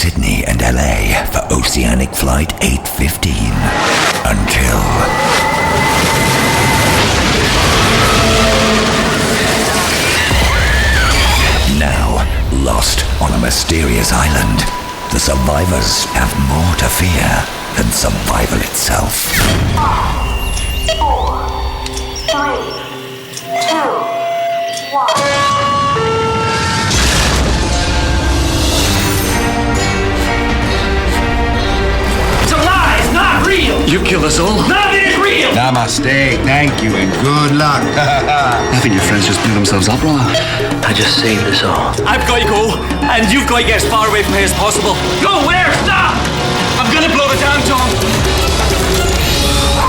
Sydney and LA for Oceanic Flight 815 until... Now, lost on a mysterious island, the survivors have more to fear than survival itself. 5, 4, 3, 2, 1. You killed us all? Nothing is real! Namaste, thank you, and good luck. I think your friends just blew themselves up, brother. I just saved us all. I've got to go, and you've got to get as far away from here as possible. Go where? Stop! I'm gonna blow it down, Tom.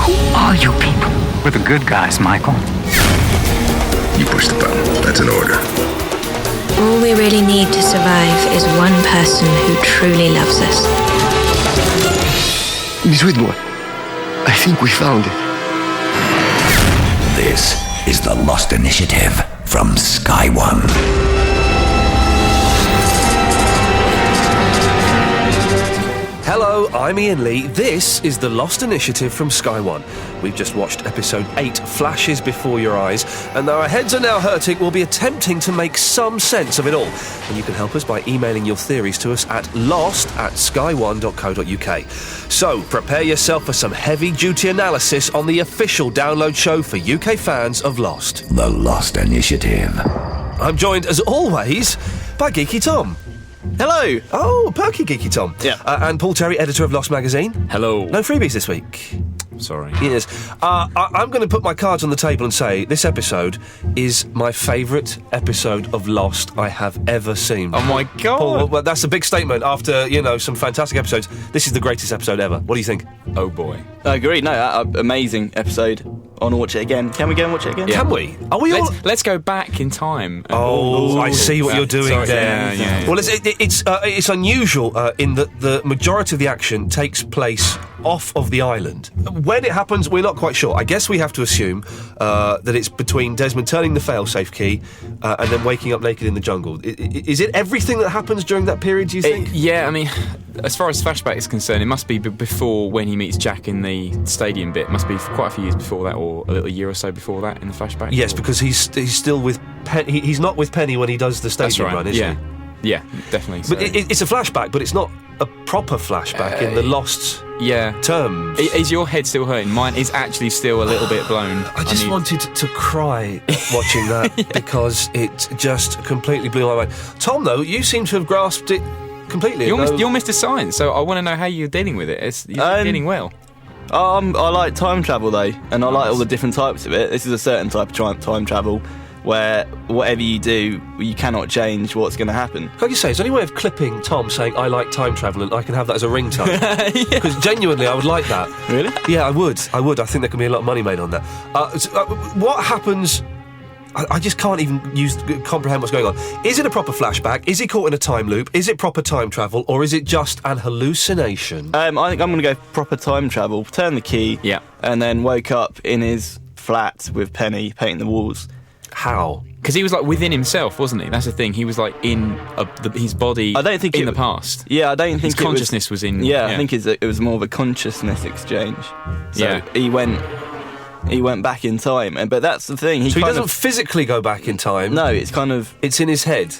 Who are you people? We're the good guys, Michael. You push the button. That's an order. All we really need to survive is one person who truly loves us. Miss Whitmore, I think we found it. This is the Lost Initiative from Sky One. Hello, I'm Ian Lee. This is the Lost Initiative from Sky One. We've just watched episode 8, Flashes Before Your Eyes, and though our heads are now hurting, we'll be attempting to make some sense of it all. And you can help us by emailing your theories to us at lost@sky1.co.uk. So, prepare yourself for some heavy-duty analysis on the official download show for UK fans of Lost. The Lost Initiative. I'm joined, as always, by Geeky Tom. Hello. Oh, perky Geeky Tom. Yeah. And Paul Terry, editor of Lost Magazine. Hello. No freebies this week. Sorry. Yes. I'm going to put my cards on the table and say this episode is my favourite episode of Lost I have ever seen. Oh my God. Paul, well, that's a big statement after, some fantastic episodes. This is the greatest episode ever. What do you think? Oh boy. I agree. No, amazing episode. I want to watch it again. Can we go and watch it again? Yeah. Can we? Are we all... Let's go back in time. I see what you're doing Sorry, there. yeah. Well, it's unusual in that the majority of the action takes place off of the island. When it happens, we're not quite sure. I guess we have to assume that it's between Desmond turning the failsafe key and then waking up naked in the jungle. Is it everything that happens during that period, do you think? Yeah, I mean, as far as flashback is concerned, it must be before when he meets Jack in the stadium bit. It must be quite a few years before that, or a little year or so before that in the flashback. Yes, because he's still with Penny. He's not with Penny when he does the stadium run, is he? Yeah, definitely. So. But it's a flashback, but it's not a proper flashback in the Lost terms. Is your head still hurting? Mine is actually still a little bit blown. I just wanted to cry watching that because it just completely blew my mind. Tom, though, you seem to have grasped it completely. You're Mr. Science, so I want to know how you're dealing with it. You're dealing well. I like time travel, though, and I like all the different types of it. This is a certain type of time travel where whatever you do, you cannot change what's going to happen. Can I just say, is there any way of clipping Tom saying, I like time travel, and I can have that as a ringtone? Because genuinely, I would like that. Really? Yeah, I would. I think there can be a lot of money made on that. What happens... I just can't even comprehend what's going on. Is it a proper flashback? Is he caught in a time loop? Is it proper time travel? Or is it just an hallucination? I think I'm going to go proper time travel. Turn the key. Yeah. And then woke up in his flat with Penny painting the walls. How? Because he was like within himself, wasn't he? That's the thing. He was like in his body. I don't think in the past. Yeah, I don't think his consciousness was in. Yeah, I think it was more of a consciousness exchange. So he went back in time, but that's the thing. So he doesn't physically go back in time. No, it's kind of it's in his head.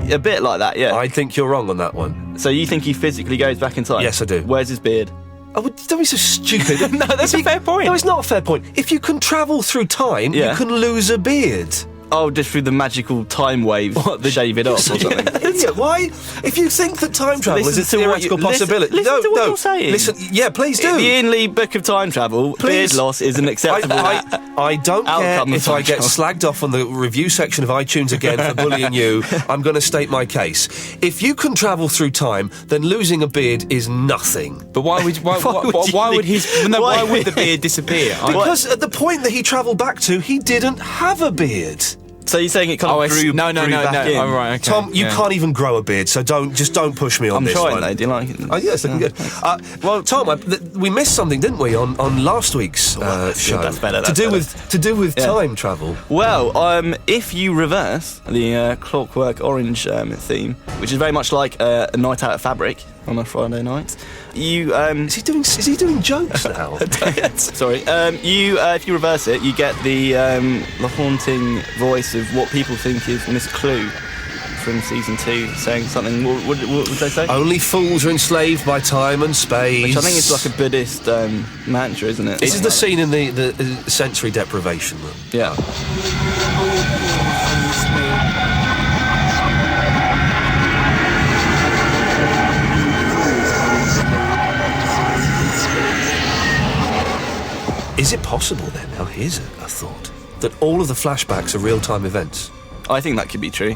A bit like that, yeah. I think you're wrong on that one. So you think he physically goes back in time? Yes, I do. Where's his beard? Oh, don't be so stupid. No, that's a fair point. No, it's not a fair point. If you can travel through time, you can lose a beard. Oh, just through the magical time wave, shave it off or something. Idiot, why? If you think that time travel is a theoretical possibility... Listen to what you're saying. Listen, yeah, please do. In the Ian Lee Book of Time Travel, beard loss is an acceptable I don't care if I get slagged off on the review section of iTunes again for bullying you. I'm going to state my case. If you can travel through time, then losing a beard is nothing. But why would the beard disappear? Because at the point that he travelled back to, he didn't have a beard. So you're saying it kind of grew back in? Oh, right, okay. Tom, you can't even grow a beard, so don't push me on this one. I'm trying, though. Do you like it? Oh, yes, looking good. Well, Tom, we missed something, didn't we, on last week's show? That's better. To do with time travel. Well, if you reverse the Clockwork Orange theme, which is very much like a night out at Fabric, on a Friday night. You Is he doing jokes now? Sorry. If you reverse it, you get the haunting voice of what people think is Miss Clue from season 2, saying something. What would they say? Only fools are enslaved by time and space. Which I think is like a Buddhist mantra, isn't it? This is the scene in the sensory deprivation room. Yeah. Is it possible then, now here's a thought, that all of the flashbacks are real-time events? I think that could be true.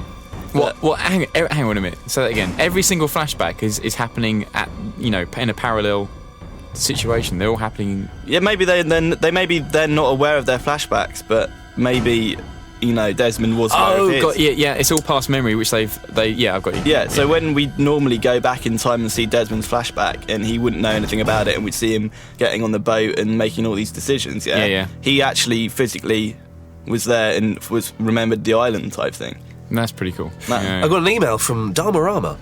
What? Hang on a minute. Say that again. Every single flashback is happening at, in a parallel situation. They're all happening. Yeah, maybe they're not aware of their flashbacks, but maybe Desmond was aware of his. God, yeah. It's all past memory, which I've got you. Yeah. So when we normally go back in time and see Desmond's flashback, and he wouldn't know anything about it, and we'd see him getting on the boat and making all these decisions. Yeah. He actually physically was there and remembered the island type thing. That's pretty cool. Yeah. I got an email from Dharmarama.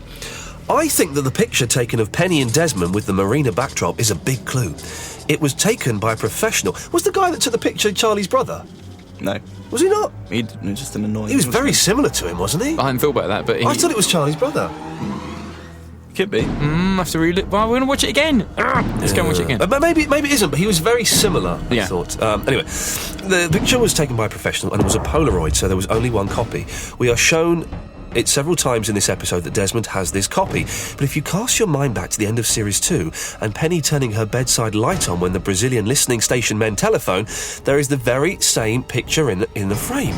I think that the picture taken of Penny and Desmond with the marina backdrop is a big clue. It was taken by a professional. Was the guy that took the picture Charlie's brother? No. Was he not? He was just an annoying... He was very similar to him, wasn't he? I hadn't thought about that, but... I thought it was Charlie's brother. Could be. I have to relook. Well, we're going to watch it again. Let's go and watch it again. Maybe it isn't, but he was very similar, I Yeah. thought. Anyway, the picture was taken by a professional and it was a Polaroid, so there was only one copy. We are shown it several times in this episode that Desmond has this copy, but if you cast your mind back to the end of Series 2 and Penny turning her bedside light on when the Brazilian listening station men telephone, there is the very same picture in the frame.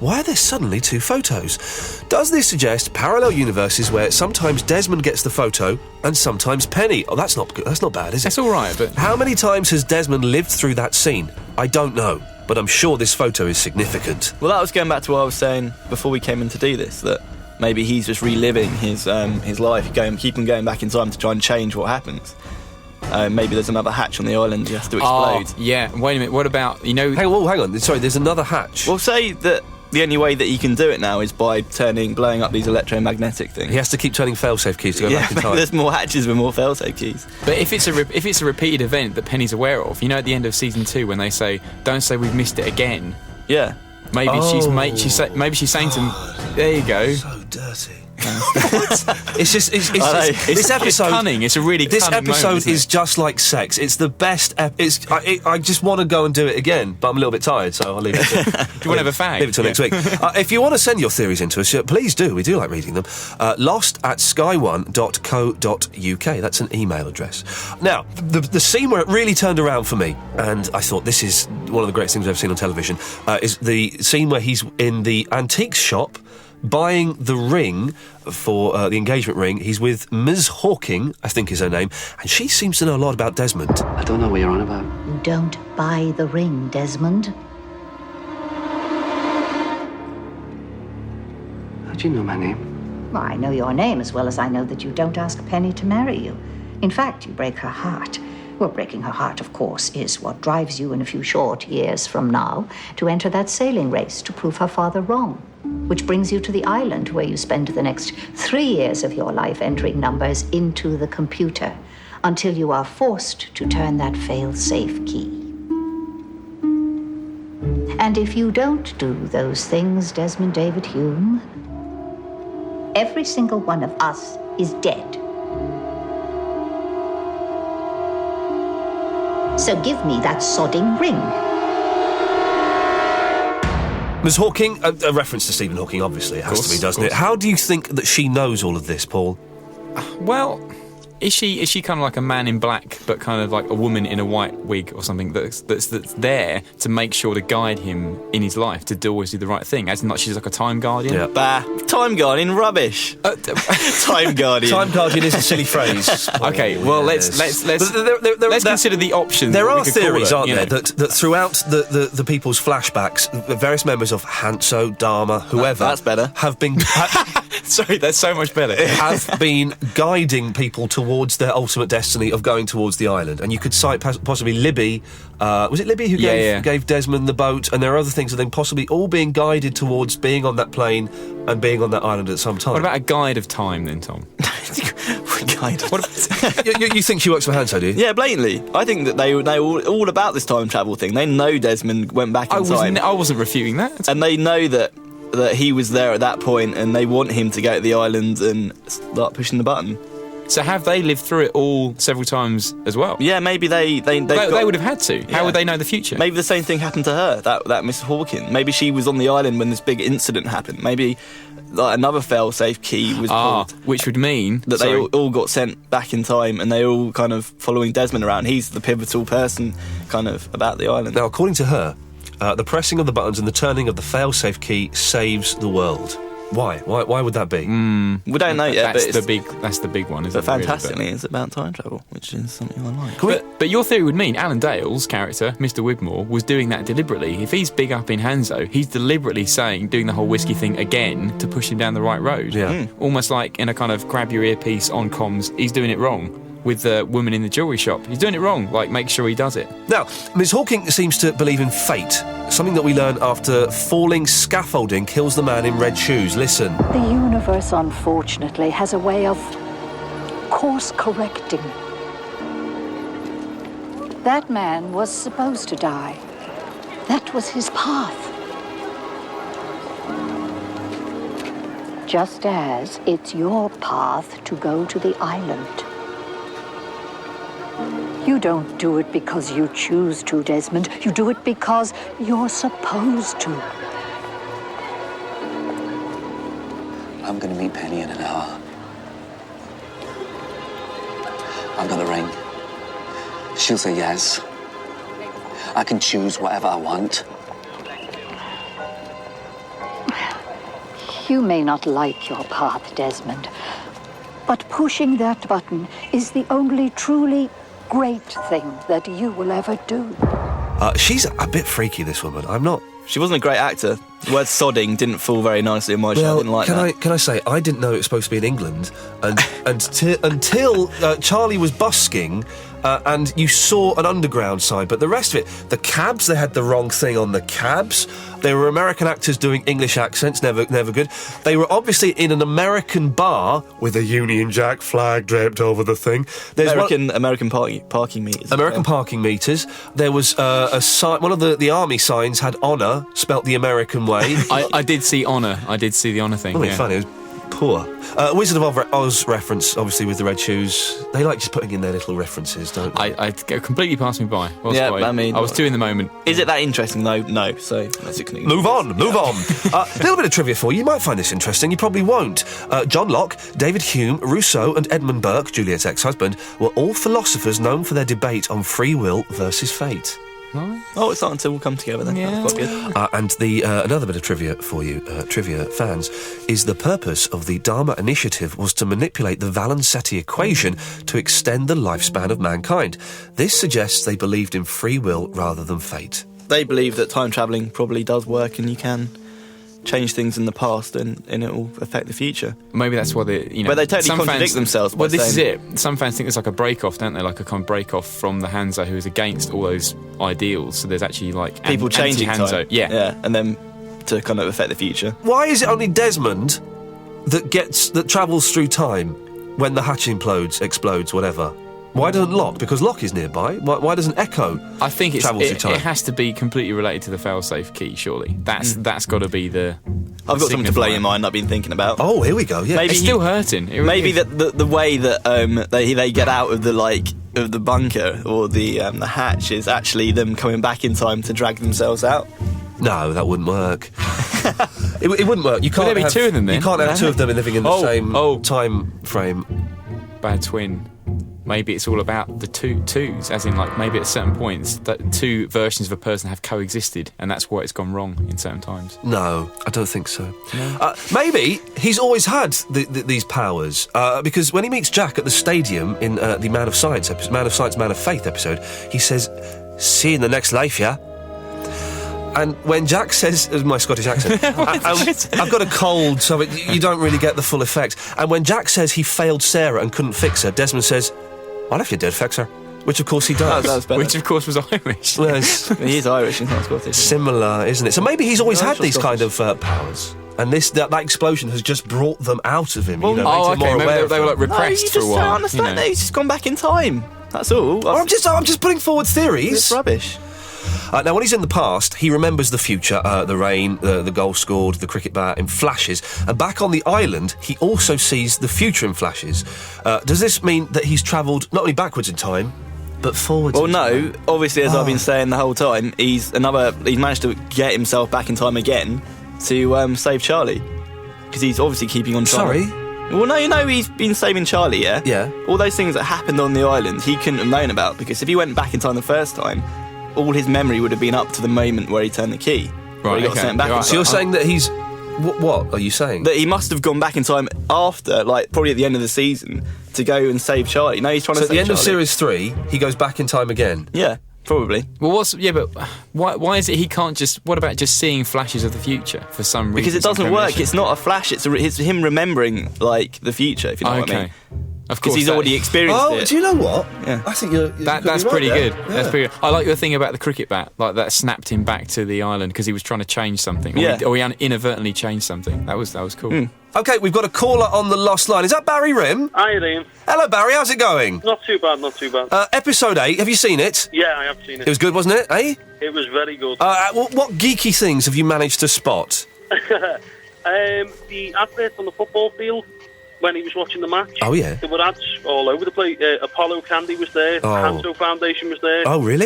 Why are there suddenly 2 photos? Does this suggest parallel universes where sometimes Desmond gets the photo and sometimes Penny? Oh, that's not good. That's not bad, is it? That's all right, but... How many times has Desmond lived through that scene? I don't know, but I'm sure this photo is significant. Well, that was going back to what I was saying before we came in to do this, that maybe he's just reliving his life, keep on going back in time to try and change what happens. Maybe there's another hatch on the island he has to explode. Yeah, wait a minute, what about, Hang on, sorry, there's another hatch. Well, say that the only way that he can do it now is by blowing up these electromagnetic things. He has to keep turning failsafe keys to go back in time. There's more hatches with more failsafe keys. But if it's a repeated event that Penny's aware of, at the end of season 2 when they say, "Don't say we've missed it again." Yeah. Maybe she's saying to him, "There you go." So dirty. This episode. It's cunning. It's a really This cunning episode moment, is just like sex. It's the best. I just want to go and do it again, but I'm a little bit tired, so I'll leave it. Do you want to have a fag? Leave it till next week. If you want to send your theories into us, please do. We do like reading them. lost@sky1.co.uk. That's an email address. Now, the scene where it really turned around for me, and I thought this is one of the greatest things I've ever seen on television, is the scene where he's in the antiques shop buying the ring for the engagement ring. He's with Ms. Hawking, I think is her name, and she seems to know a lot about Desmond. I don't know what you're on about. You don't buy the ring, Desmond. How'd you know my name? Well, I know your name as well as I know that you don't ask Penny to marry you. In fact, you break her heart. Well, breaking her heart, of course, is what drives you in a few short years from now to enter that sailing race to prove her father wrong. Which brings you to the island where you spend the next 3 years of your life entering numbers into the computer until you are forced to turn that fail-safe key. And if you don't do those things, Desmond David Hume, every single one of us is dead. So give me that sodding ring. Ms. Hawking, a reference to Stephen Hawking, obviously, it has to be, doesn't it? How do you think that she knows all of this, Paul? Well, is she kind of like a man in black, but kind of like a woman in a white wig or something that's there to make sure to guide him in his life to always do the right thing? As in, like she's like a time guardian. Yeah. Bah, time guardian, rubbish. Time guardian. Time guardian is a silly phrase. Okay, well let's consider the options. There are theories, aren't there, that throughout the people's flashbacks, the various members of Hanso, Dharma, whoever, that's better, have been. Sorry, that's so much better. Have been guiding people towards their ultimate destiny of going towards the island, and you could cite possibly Libby. Was it Libby who gave Desmond the boat? And there are other things that then possibly all being guided towards being on that plane and being on that island at some time. What about a guide of time then, Tom? kind of. You think she works for Hanso, do you? Yeah, blatantly. I think that they know all about this time travel thing. They know Desmond went back in time. I wasn't refuting that. And they know that he was there at that point, and they want him to go to the island and start pushing the button. So have they lived through it all several times as well? Yeah, maybe they would have had to. How would they know the future? Maybe the same thing happened to her, that Miss Hawkins. Maybe she was on the island when this big incident happened. Maybe another fail-safe key was pulled. Which would mean that they all got sent back in time, and they're all kind of following Desmond around. He's the pivotal person kind of about the island. Now, according to her, the pressing of the buttons and the turning of the fail-safe key saves the world. Why? Why would that be? We don't know yet. That's the big one, isn't it? But fantastically, it's about time travel, which is something I like. But your theory would mean Alan Dale's character, Mr. Wigmore, was doing that deliberately. If he's big up in Hanso, he's deliberately doing the whole whiskey thing again to push him down the right road. Yeah. Almost like in a kind of grab your earpiece on comms, he's doing it wrong. With the woman in the jewellery shop, he's doing it wrong. Like, make sure he does it. Now, Ms. Hawking seems to believe in fate, something that we learn after falling scaffolding kills the man in red shoes. Listen. The universe, unfortunately, has a way of course correcting. That man was supposed to die. That was his path. Just as it's your path to go to the island. You don't do it because you choose to, Desmond. You do it because you're supposed to. I'm going to meet Penny in an hour. I've got the ring. She'll say yes. I can choose whatever I want. You may not like your path, Desmond, but pushing that button is the only truly great thing that you will ever do. She's a bit freaky, this woman. I'm not... She wasn't a great actor. The word sodding didn't fall very nicely in my show. I didn't like that. Can I say, I didn't know it was supposed to be in England until Charlie was busking and you saw an underground side. But the rest of it, the cabs, they had the wrong thing on the cabs. They were American actors doing English accents, never good. They were obviously in an American bar with a Union Jack flag draped over the thing. There's American parking meters. American parking meters. There was a sign. One of the army signs had honour spelt the American way. I did see honour. I did see the honour thing. Wasn't it funny? It was poor. Wizard of Oz reference, obviously, with the red shoes. They like just putting in their little references, don't they? I completely passed me by. I was too in the moment. Is it that interesting though? No. So basically, move on. A little bit of trivia for you. You might find this interesting. You probably won't. John Locke, David Hume, Rousseau, and Edmund Burke, Juliet's ex-husband, were all philosophers known for their debate on free will versus fate. Oh, it's not until we'll come together then. Yeah. That's quite good. And another bit of trivia for you, trivia fans, is the purpose of the Dharma Initiative was to manipulate the Valenzetti equation to extend the lifespan of mankind. This suggests they believed in free will rather than fate. They believe that time travelling probably does work and you can change things in the past and it will affect the future. Maybe that's why they, But they totally contradict themselves. Well, this is it. Some fans think it's like a break-off, don't they? Like a kind of break-off from the Hanso who is against all those ideals. So there's actually like people changing Hanso. Yeah, and then to kind of affect the future. Why is it only Desmond that travels through time when the hatch explodes, whatever? Why doesn't Locke? Because Locke is nearby. Why doesn't Echo travel through time? It has to be completely related to the fail-safe key, surely. That's got to be the... I've got something to blow your mind I've been thinking about. Oh, here we go, yeah. Maybe it's still hurting. Maybe the way that they get out of the bunker or the hatch is actually them coming back in time to drag themselves out. No, that wouldn't work. it wouldn't work. You can't. Would there be two of them then? You can't have two of them living in the same time frame. Bad twin. Maybe it's all about the twos, as in, like, maybe at certain points that two versions of a person have coexisted, and that's why it's gone wrong in certain times. No, I don't think so. No. Maybe he's always had these powers, because when he meets Jack at the stadium in the Man of Science, Man of Faith episode, he says, "See you in the next life, yeah?" And when Jack says, my Scottish accent, I've got a cold, so you don't really get the full effect. And when Jack says he failed Sarah and couldn't fix her, Desmond says, "Well, if you did fix her," which of course he does. That was better. Which of course was Irish. Yes. He's Irish, he's not Scottish. Similar, isn't it? So maybe he's always had these kind of powers. And that explosion has just brought them out of him. Well, made him more Maybe aware they were like No, repressed you for a just while. don't understand that. He's just gone back in time. That's all. I'm just putting forward theories. It's rubbish. Now, when he's in the past, he remembers the future, the rain, the goal scored, the cricket bat in flashes. And back on the island, he also sees the future in flashes. Does this mean that he's travelled not only backwards in time, but forwards? Well, no. Obviously, as I've been saying the whole time, he's managed to get himself back in time again to save Charlie. Because he's obviously keeping on trying. Sorry? Well, no, you know he's been saving Charlie, yeah? Yeah. All those things that happened on the island, he couldn't have known about, because if he went back in time the first time, all his memory would have been up to the moment where he turned the key. Where he got sent back. So you're saying that he's... What are you saying? That he must have gone back in time after, like, probably at the end of the season, to go and save Charlie. No, he's trying to save Charlie. So at the end of Charlie. Series 3, he goes back in time again? Yeah. Probably. Well, but why is it he can't just... What about just seeing flashes of the future for some reason? Because it doesn't work. It's not a flash. It's him remembering, like, the future, if you know what I mean. Of course. Because he's already experienced it. Do you know what? Yeah. I think you're that's right pretty there. good. Yeah. That's pretty good. I like the thing about the cricket bat, like that snapped him back to the island because he was trying to change something. Or he inadvertently changed something. That was cool. OK, we've got a caller on the lost line. Is that Barry Rim? Hi, Ian. Hello, Barry. How's it going? Not too bad. Episode 8, have you seen it? Yeah, I have seen it. It was good, wasn't it, eh? It was very good. What geeky things have you managed to spot? The advert on the football field when he was watching the match. Oh, yeah. There were ads all over the place. Apollo Candy was there. Oh. Hanso Foundation was there. Oh, really?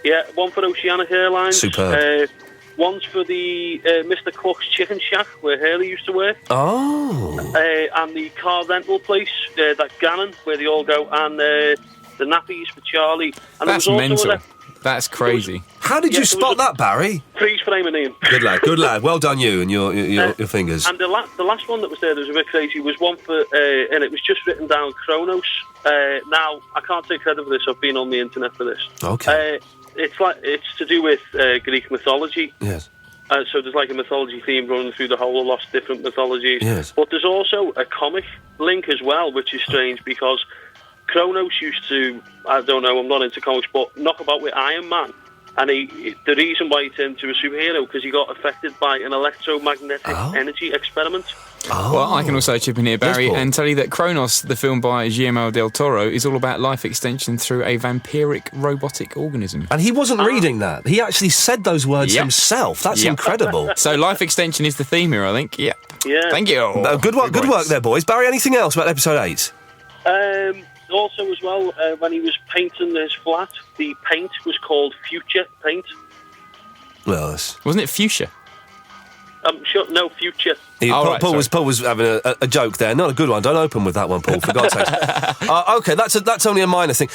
Yeah, one for Oceanic Airlines. Superb. One's for the Mr. Cook's Chicken Shack, where Hurley used to work. Oh. And the car rental place, that Gannon, where they all go, and the nappies for Charlie. And That's there was also mental. That's crazy. How did you spot that, Barry? Freeze framing Ian. Good lad. Well done, you and your fingers. And the last one that was there that was a bit crazy was one for, and it was just written down Kronos. Now, I can't take credit for this, I've been on the internet for this. Okay. It's to do with Greek mythology. Yes. So there's like a mythology theme running through the whole of lots of different mythologies. Yes. But there's also a comic link as well, which is strange because Kronos used to, I don't know, I'm not into comics, but knock about with Iron Man. And the reason why he turned into a superhero, because he got affected by an electromagnetic energy experiment. Oh. Well, I can also chip in here, Barry, and tell you that Kronos, the film by Guillermo del Toro, is all about life extension through a vampiric robotic organism. And he wasn't reading that. He actually said those words himself. That's incredible. So life extension is the theme here, I think. Yep. Yeah. Thank you. Good work there, boys. Barry, anything else about episode 8? Also, as well, when he was painting his flat, the paint was called Future Paint. Well, wasn't it fuchsia? I'm sure, no, Future. Paul was having a joke there. Not a good one. Don't open with that one, Paul, for God's sake. OK, that's only a minor thing.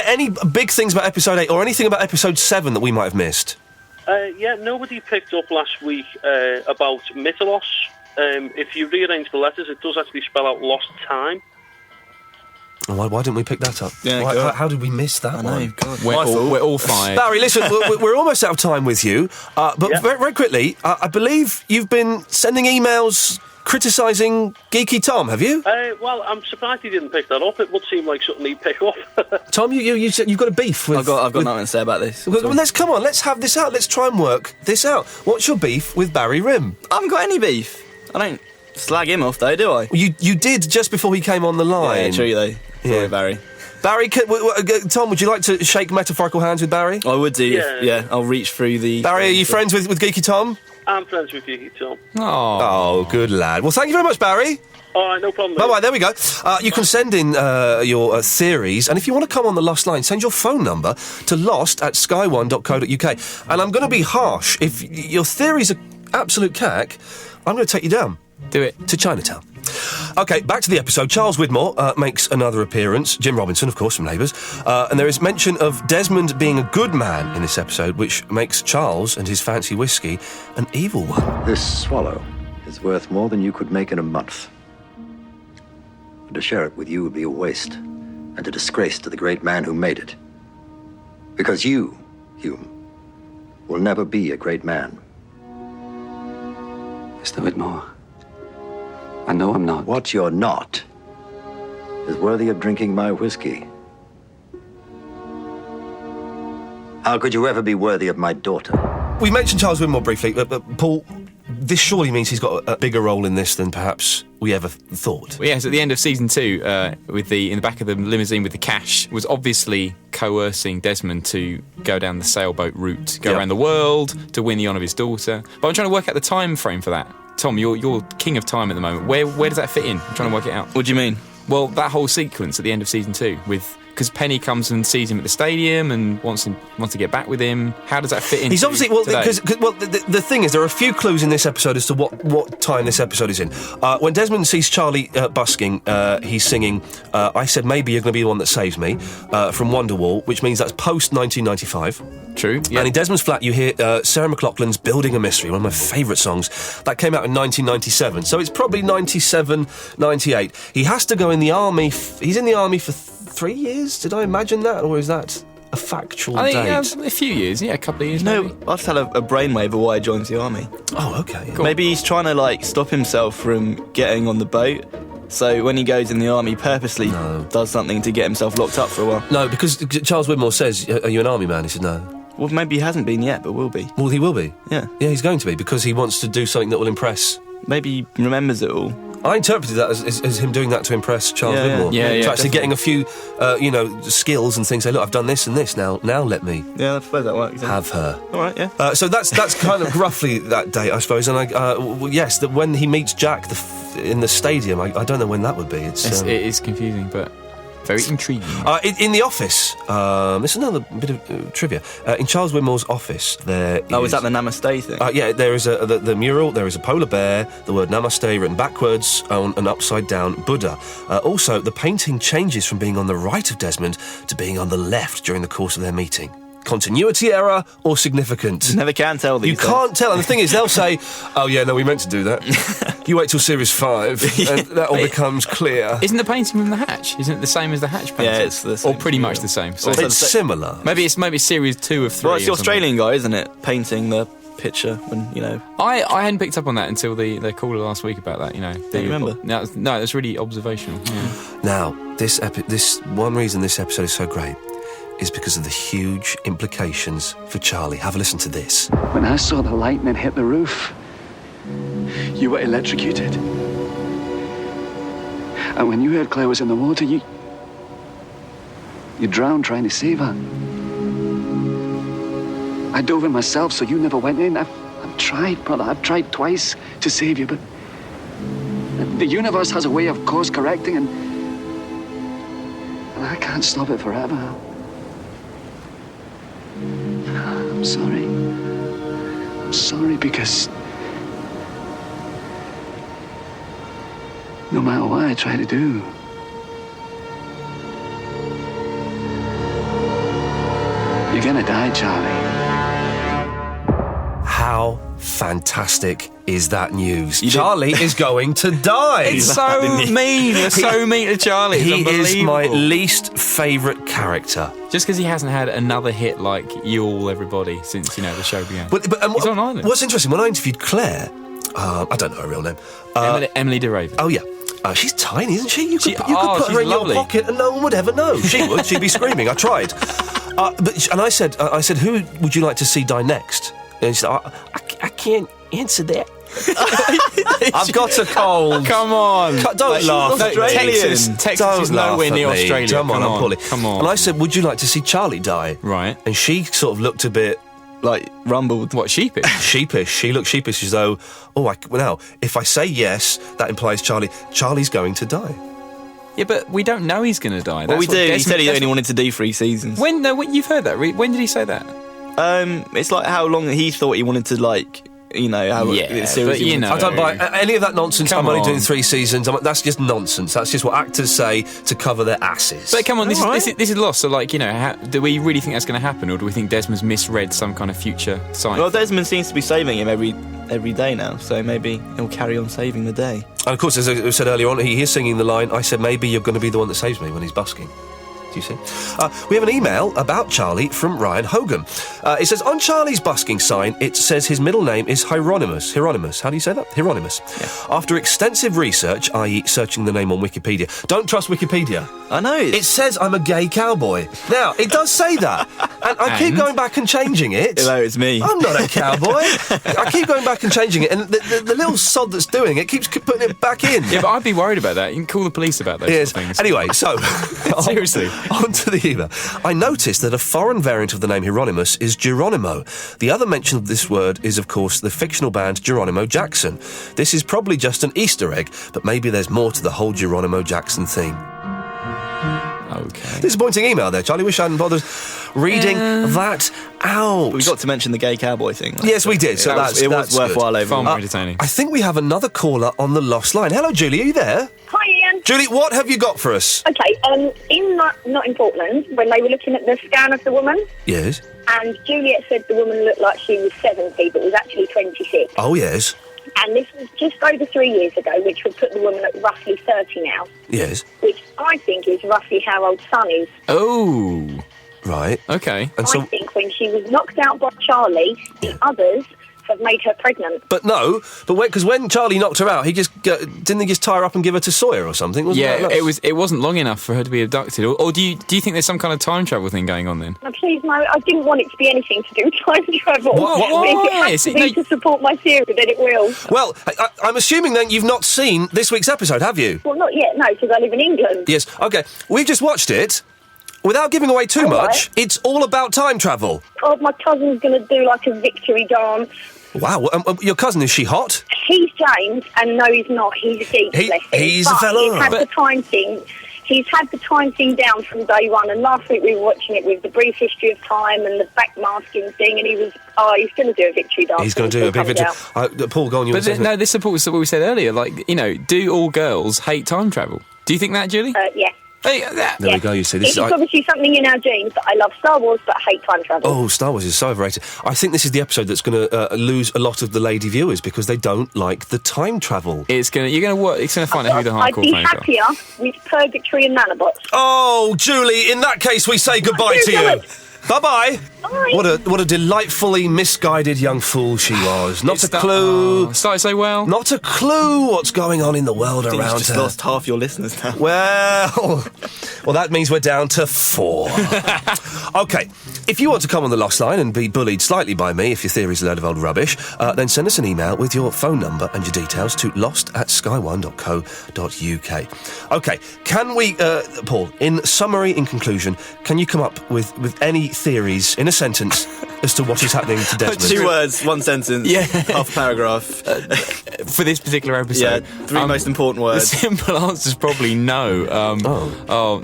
Any big things about episode 8 or anything about episode 7 that we might have missed? Yeah, nobody picked up last week about Mythos. If you rearrange the letters, it does actually spell out lost time. Why didn't we pick that up? Yeah, how did we miss that one? God. We're all fired. Barry, listen, we're almost out of time with you, but very, very quickly, I believe you've been sending emails criticising Geeky Tom, have you? Well, I'm surprised he didn't pick that up. It would seem like something he'd pick up. Tom, you've got a beef with... I've got nothing to say about this. Well, let's have this out. Let's try and work this out. What's your beef with Barry Rim? I haven't got any beef. I don't slag him off, though, do I? You did just before he came on the line. Yeah, true, though. Sorry, Barry. Barry, Tom, would you like to shake metaphorical hands with Barry? I would do. Yeah, I'll reach through the... Barry, are you friends with Geeky Tom? I'm friends with you, Tom. Oh, good lad. Well, thank you very much, Barry. All right, no problem. Bye-bye, there we go. You can send in your theories, and if you want to come on the Lost line, send your phone number to lost@sky1.co.uk. And I'm going to be harsh. If your theories are absolute cack, I'm going to take you down. Do it. To Chinatown. OK, back to the episode. Charles Widmore makes another appearance. Jim Robinson, of course, from Neighbours. And there is mention of Desmond being a good man in this episode, which makes Charles and his fancy whiskey an evil one. This swallow is worth more than you could make in a month. And to share it with you would be a waste and a disgrace to the great man who made it. Because you, Hume, will never be a great man. Mr. Widmore, I know I'm not. What you're not is worthy of drinking my whiskey. How could you ever be worthy of my daughter? We mentioned Charles Widmore briefly, but Paul, this surely means he's got a bigger role in this than perhaps we ever thought. Well, yes, at the end of season 2, in the back of the limousine with the cash, was obviously coercing Desmond to go down the sailboat route, go around the world to win the honour of his daughter. But I'm trying to work out the time frame for that. Tom, you're king of time at the moment. Where does that fit in? I'm trying to work it out. What do you mean? Well, that whole sequence at the end of season 2 because Penny comes and sees him at the stadium and wants to get back with him. How does that fit in? He's obviously the thing is there are a few clues in this episode as to what time this episode is in. When Desmond sees Charlie busking, he's singing "I Said Maybe You're Going to Be the One That Saves Me" from Wonderwall, which means that's post 1995. True. Yeah. And in Desmond's flat, you hear Sarah McLachlan's "Building a Mystery," one of my favourite songs. That came out in 1997, so it's probably 97, 98. He has to go in the army. He's in the army for 3 years. Did I imagine that, or is that a factual date? I think a few years, a couple of years. No, maybe. I just had a brainwave of why he joins the army. Oh, okay. Cool. Maybe he's trying to stop himself from getting on the boat. So when he goes in the army, purposely does something to get himself locked up for a while. No, because Charles Widmore says, "Are you an army man?" He said, "No." Well, maybe he hasn't been yet, but will be. Well, he will be. Yeah. Yeah, he's going to be, because he wants to do something that will impress. Maybe he remembers it all. I interpreted that as him doing that to impress Charles Widmore. Yeah, to actually definitely. getting a few, skills and things. Say, look, I've done this and this. Now let me Yeah, I suppose that works. have her. All right, yeah. So that's kind of roughly that date, I suppose. And yes, that when he meets Jack in the stadium, I don't know when that would be. It is confusing, but very intriguing. In the office, this is another bit of trivia. In Charles Widmore's office, there is... Oh, is that the Namaste thing? Yeah, there is the mural, there is a polar bear, the word Namaste written backwards on an upside-down Buddha. Also, the painting changes from being on the right of Desmond to being on the left during the course of their meeting. Continuity error or significant? You never can tell these You can't tell, and the thing is, they'll say, "Oh yeah, no, we meant to do that." You wait till series 5, and that all becomes clear. Isn't the painting from the Hatch? Isn't it the same as the Hatch painting? Yeah, it's the same. Or pretty much the same. So It's similar. Maybe it's series 2 of 3. Well, it's the or something. Australian guy, isn't it? Painting the picture when, I hadn't picked up on that until the caller last week about that, Don't you remember? No, that's really observational. Yeah. Now, this one reason this episode is so great is because of the huge implications for Charlie. Have a listen to this. When I saw the lightning hit the roof, you were electrocuted. And when you heard Claire was in the water, you drowned trying to save her. I dove in myself, so you never went in. I've tried, brother. I've tried twice to save you, but the universe has a way of course correcting, and I can't stop it forever. I'm sorry. I'm sorry because no matter what I try to do, you're gonna die, Charlie. How fantastic is that news? Charlie is going to die. It's so mean. You're so mean to Charlie. It's He is my unbelievable. least favourite character. Just because he hasn't had another hit like You All Everybody since, the show began. But He's on Ireland. What's interesting, when I interviewed Claire, I don't know her real name. Emily DeRaven. Oh, yeah. She's tiny, isn't she? You could put she's her in lovely. your pocket and no one would ever know. She would. She'd be screaming. I tried. And I said, who would you like to see die next? And she said, I can't answer that. I've got a cold. Come on. Don't laugh. No, Texas Don't is laugh nowhere at near me. Australia. Come on, I'm poorly. Come on. And I said, would you like to see Charlie die? Right. And she sort of looked a bit... rumbled. What, sheepish? Sheepish. She looked sheepish as though, now, if I say yes, that implies Charlie's going to die. Yeah, but we don't know he's going to die. Well, we do. He said he that's only wanted to do 3 seasons. When? No, you've heard that. When did he say that? It's like how long he thought he wanted to, how Yeah, series but he wanted you know. I don't buy any of that nonsense. Come I'm only on. doing 3 seasons. That's just nonsense. That's just what actors say to cover their asses. But come on, this Alright. is lost. So, do we really think that's going to happen, or do we think Desmond's misread some kind of future sign? Well, Desmond seems to be saving him every day now, so maybe he'll carry on saving the day. And of course, as I said earlier on, he is singing the line, "I said maybe you're going to be the one that saves me," when he's busking. Do you see? We have an email about Charlie from Ryan Hogan. It says, on Charlie's busking sign, it says his middle name is Hieronymus. Hieronymus. How do you say that? Hieronymus. Yeah. After extensive research, i.e. searching the name on Wikipedia. Don't trust Wikipedia. I know. It says I'm a gay cowboy. Now, it does say that. And I keep going back and changing it. Hello, it's me. I'm not a cowboy. I keep going back and changing it, and the little sod that's doing it keeps putting it back in. Yeah, but I'd be worried about that. You can call the police about those sort of things. Anyway, so... Seriously. On to the email. I noticed that a foreign variant of the name Hieronymus is Geronimo. The other mention of this word is, of course, the fictional band Geronimo Jackson. This is probably just an Easter egg, but maybe there's more to the whole Geronimo Jackson theme. Okay. Disappointing email there, Charlie. Wish I hadn't bothered reading that out. We got to mention the gay cowboy thing. Yes, we did. So it was worthwhile overall. Far more entertaining. I think we have another caller on the lost line. Hello, Julie. Are you there? Hi, Ian. Julie, what have you got for us? Okay, not in Portland, when they were looking at the scan of the woman, Yes. and Juliet said the woman looked like she was 70, but was actually 26. Oh, yes. And this was just over 3 years ago, which would put the woman at roughly 30 now, Yes. which I think is roughly how old Son is. Oh. Right. Okay. And so... I think when she was knocked out by Charlie, the others have made her pregnant. But no, because when Charlie knocked her out, he just didn't he just tie her up and give her to Sawyer or something? Wasn't that it wasn't long enough for her to be abducted. Or do you think there's some kind of time travel thing going on then? No, please, no, I didn't want it to be anything to do with time travel. What? If it has to be to support my theory, then it will. Well, I'm assuming then you've not seen this week's episode, have you? Well, not yet, no, because I live in England. Yes. Okay. We've just watched it. Without giving away too much, it's all about time travel. Oh, my cousin's going to do like a victory dance. Wow. Your cousin, is she hot? He's James, and no, he's not. He's a geek, bless him. He's but a fellow. He's had the time thing. He's had the time thing down from day one, and last week we were watching it with the brief history of time and the backmasking thing, and he's going to do a victory dance. He's going to do a big victory. Paul, go on. No, this supports what we said earlier. Like, do all girls hate time travel? Do you think that, Julie? Yeah. Hey, there we go, you see. It's obviously something in our genes that I love Star Wars but hate time travel. Oh, Star Wars is so overrated. I think this is the episode that's going to lose a lot of the lady viewers because they don't like the time travel. It's going to find out who the hardcore I'd be fans are. happier with Purgatory and Nanobots. Oh, Julie, in that case we say goodbye to you. Bye-bye. Bye. What a delightfully misguided young fool she was. Not a clue. Started so well. Not a clue what's going on in the world around her. You've just lost half your listeners now. Well, that means we're down to 4. Okay, if you want to come on the Lost Line and be bullied slightly by me, if your theory's a load of old rubbish, then send us an email with your phone number and your details to lost@sky1.co.uk. Okay, can we, Paul, in summary, in conclusion, can you come up with any theories in a sentence as to what is happening to Desmond? 2 words, 1 sentence, half a paragraph. For this particular episode. Yeah, 3 most important words. The simple answer is probably no.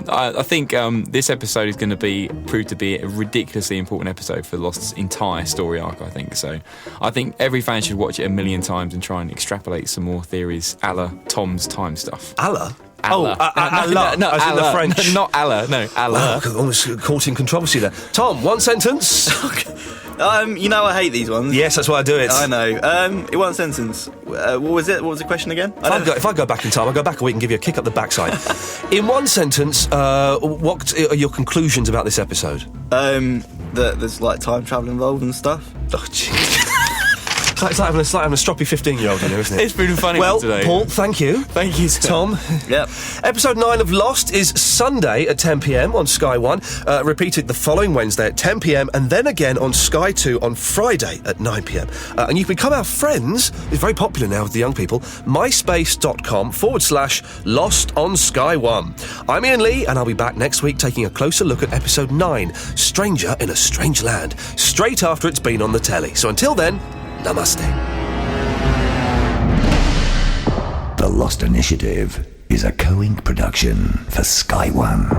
I think this episode is going to prove to be a ridiculously important episode for Lost's entire story arc, I think. So I think every fan should watch it a million times and try and extrapolate some more theories a la Tom's time stuff. Allah? Allah. Allah, no, as in the French. Not Allah, no, Allah. Wow, almost caught in controversy there. Tom, 1 sentence. I hate these ones. Yes, that's why I do it. I know. In 1 sentence. What was it? What was the question again? If I go back in time, I'll go back a week and give you a kick up the backside. In 1 sentence, what are your conclusions about this episode? That there's like time travel involved and stuff. Oh, jeez. It's like having a stroppy 15-year-old in here, isn't it? It's been funny today. Paul, thank you. Thank you, sir. Tom. Yep. Episode 9 of Lost is Sunday at 10 p.m. on Sky 1, repeated the following Wednesday at 10 p.m, and then again on Sky 2 on Friday at 9 p.m. And you can become our friends. It's very popular now with the young people. myspace.com/Lost on Sky 1. I'm Ian Lee, and I'll be back next week taking a closer look at episode 9, Stranger in a Strange Land, straight after it's been on the telly. So until then, namaste. The Lost Initiative is a co-ink production for Sky One.